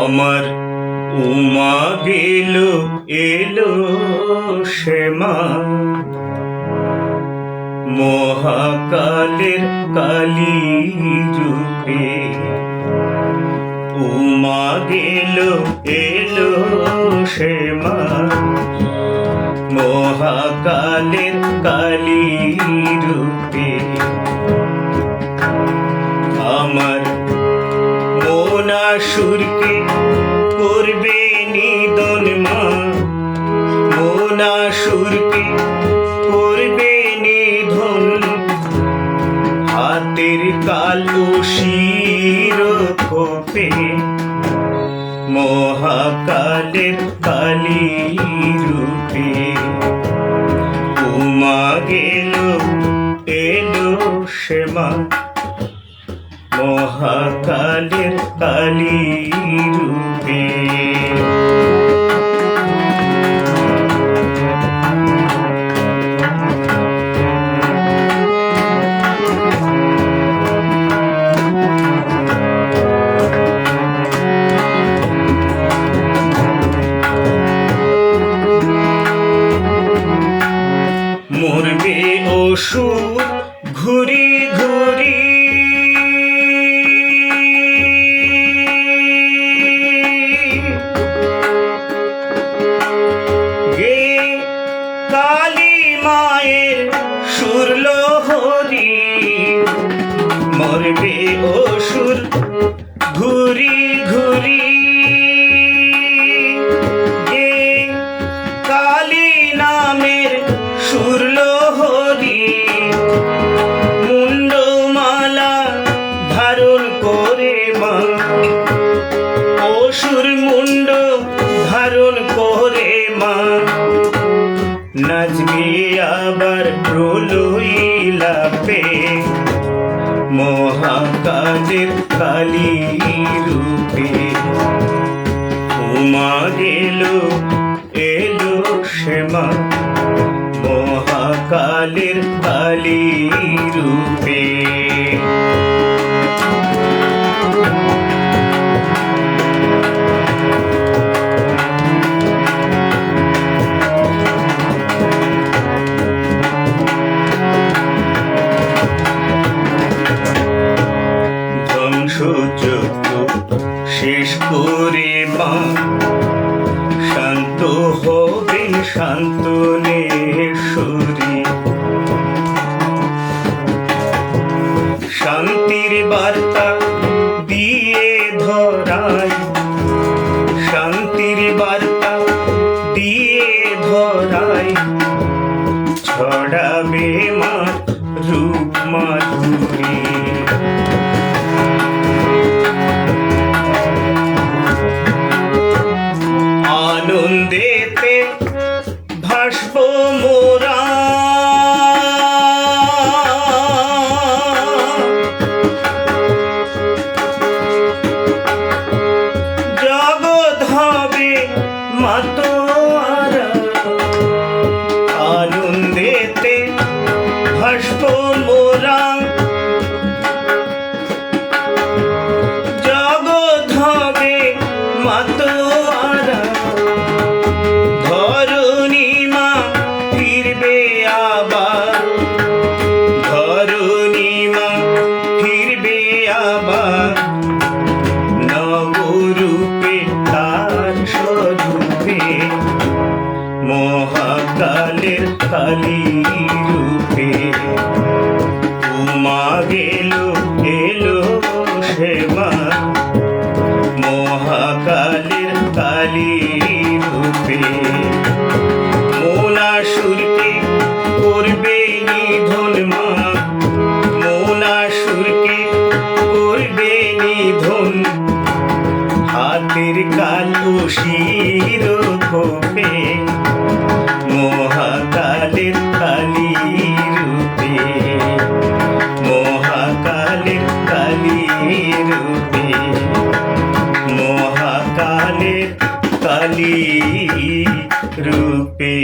আমার উমা গেল এলো শ্যামা, মহাকালের কালী রূপে। উমা গেল এলো শ্যামা, মহাকালের কালী রূপে। আমার মনাসুরকে করবে নিধন মা, মনাসুরকে করবে নিধন। হাতের কালো শির কোপে, মহাকালের কালী রূপে। উমা গেল এলো শ্যামা, মহাকালের কালী রূপে। মরবে অসুর ঘুরি ঘুরি, গে কালী মায়ের সুরলোহরি। মরবে অসুর ঘুরি ঘুরি, গে কালী নামের সুরলোহরি। মুন্ডমালা ধারণ করে মা, অসুর মুন্ড ধারণ করে মা। নাচবে আবার প্রলয় লাপে, মহাকালের কালী রূপে। উমা গেল এলো শ্যামা, মহাকালের কালী রূপে। ধ্বংসযজ্ঞ শেষ করে মা, শান্ত হবে শান্তনেশ্বরী। শান্তির বার্তা দিয়ে ধরায়, শান্তির বার্তা দিয়ে ধরায়। ছড়াবে মা রূপ মাধুরী, আনন্দেতে ভাসব মোরা। জগৎ হবে মাতোয়ারা, আনন্দেতে ভাসব মোরা। জগৎ হবে মাতোয়ারা, ধরণী মা ফিরবে আবার, ধরণী মা ফিরবে আবার। নবরূপে তার স্বরূপে, মহাকালের কালী রূপে। উমা গেল এলো শ্যামা, মহাকালের কালী রূপে। মনাসুরকে করবে নিধন মা, মনাসুরকে করবে নিধন। হাতের কালো শির কোপে, মহাকালের কালী রূপে। মহাকালের কালী রূপে, মহাকালের কালী রূপে।